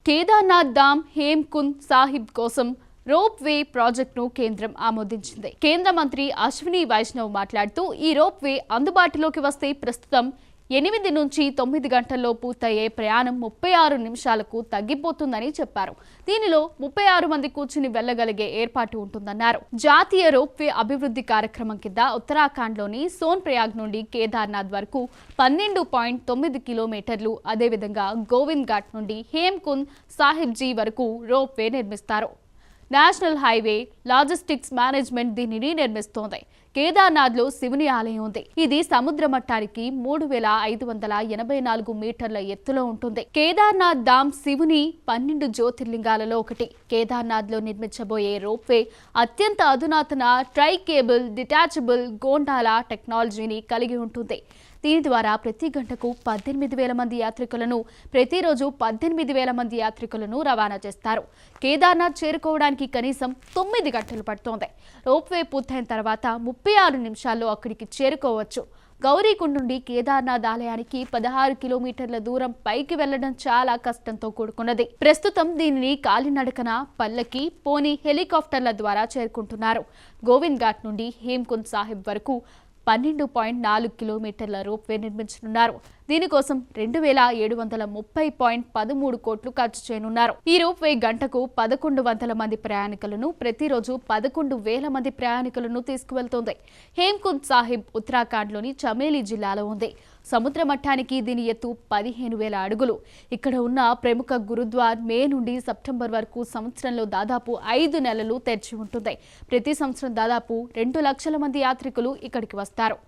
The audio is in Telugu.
కేదార్నాథ్ ధామ్ హేమ్కుంద్ సాహిబ్ కోసం రోప్ వే ప్రాజెక్టును కేంద్రం ఆమోదించింది. కేంద్ర మంత్రి అశ్విని వైష్ణవ్ మాట్లాడుతూ ఈ రోప్ వే అందుబాటులోకి వస్తే ప్రస్తుతం 8 నుంచి 9 గంటల్లో పూర్తయ్యే ప్రయాణం 36 నిమిషాలకు తగ్గిపోతుందని చెప్పారు. దీనిలో 36 మంది కూర్చుని వెళ్లగలిగే ఏర్పాటు ఉంటుందన్నారు. జాతీయ రోప్వే అభివృద్ధి కార్యక్రమం కింద ఉత్తరాఖండ్లోని సోన్ ప్రయాగ్ నుండి కేదార్నాథ్ వరకు 12.9 కిలోమీటర్లు, అదేవిధంగా గోవింద్ ఘాట్ నుండి హేమ్కుంద్ సాహిబ్జీ వరకు రోప్వే నిర్మిస్తారు. నేషనల్ హైవే లాజిస్టిక్స్ మేనేజ్మెంట్ దీనిని నిర్మిస్తోంది. కేదార్నాథ్లో శివుని ఆలయం ఉంది. ఇది సముద్ర మట్టానికి 3584 మీటర్ల ఎత్తులో ఉంటుంది. కేదార్నాథ్ ధామ్ శివుని 12 జ్యోతిర్లింగాలలో ఒకటి. కేదార్నాథ్లో నిర్మించబోయే రోప్వే అత్యంత అధునాతన ట్రై కేబుల్ డిటాచబుల్ గోండాలా టెక్నాలజీని కలిగి ఉంటుంది. దీని ద్వారా ప్రతి గంటకు 18,000 మంది యాత్రికులను, ప్రతిరోజు 18,000 మంది యాత్రికులను రవాణా చేస్తారు. కేదార్నాథ్ చేరుకోవడానికి కనీసం 9 గంటలు పడుతోంది. రోప్వే పూర్తయిన తర్వాత 36 నిమిషాల్లో అక్కడికి చేరుకోవచ్చు. గౌరీకుండ్ నుండి కేదార్నాథ్ ఆలయానికి 16 కిలోమీటర్ల దూరం పైకి వెళ్లడం చాలా కష్టంతో కూడుకున్నది. ప్రస్తుతం దీనిని కాలినడకన, పల్లకి, పోనీ హెలికాప్టర్ల ద్వారా చేరుకుంటున్నారు. గోవింద్ ఘాట్ నుండి హేమ్కుంద్ సాహిబ్ వరకు 12.4 కిలోమీటర్ల రోప్వే నిర్మించనున్నారు. దీనికోసం 2,730.13 కోట్లు ఖర్చు చేయనున్నారు. ఈ రోప్వే గంటకు 1,100 మంది ప్రయాణికులను, ప్రతిరోజు 11,000 మంది ప్రయాణికులను తీసుకువెళ్తోంది. హేమ్కుంద్ సాహిబ్ ఉత్తరాఖండ్లోని చమేలి జిల్లాలో ఉంది. సముద్ర మట్టానికి దీని ఎత్తు 15,000 అడుగులు. ఇక్కడ ఉన్న ప్రముఖ గురుద్వార్ మే నుండి సెప్టెంబర్ వరకు సంవత్సరంలో దాదాపు 5 నెలలు తెరిచి ఉంటుంది. ప్రతి సంవత్సరం దాదాపు 2 లక్షల మంది యాత్రికులు ఇక్కడికి వస్తారు.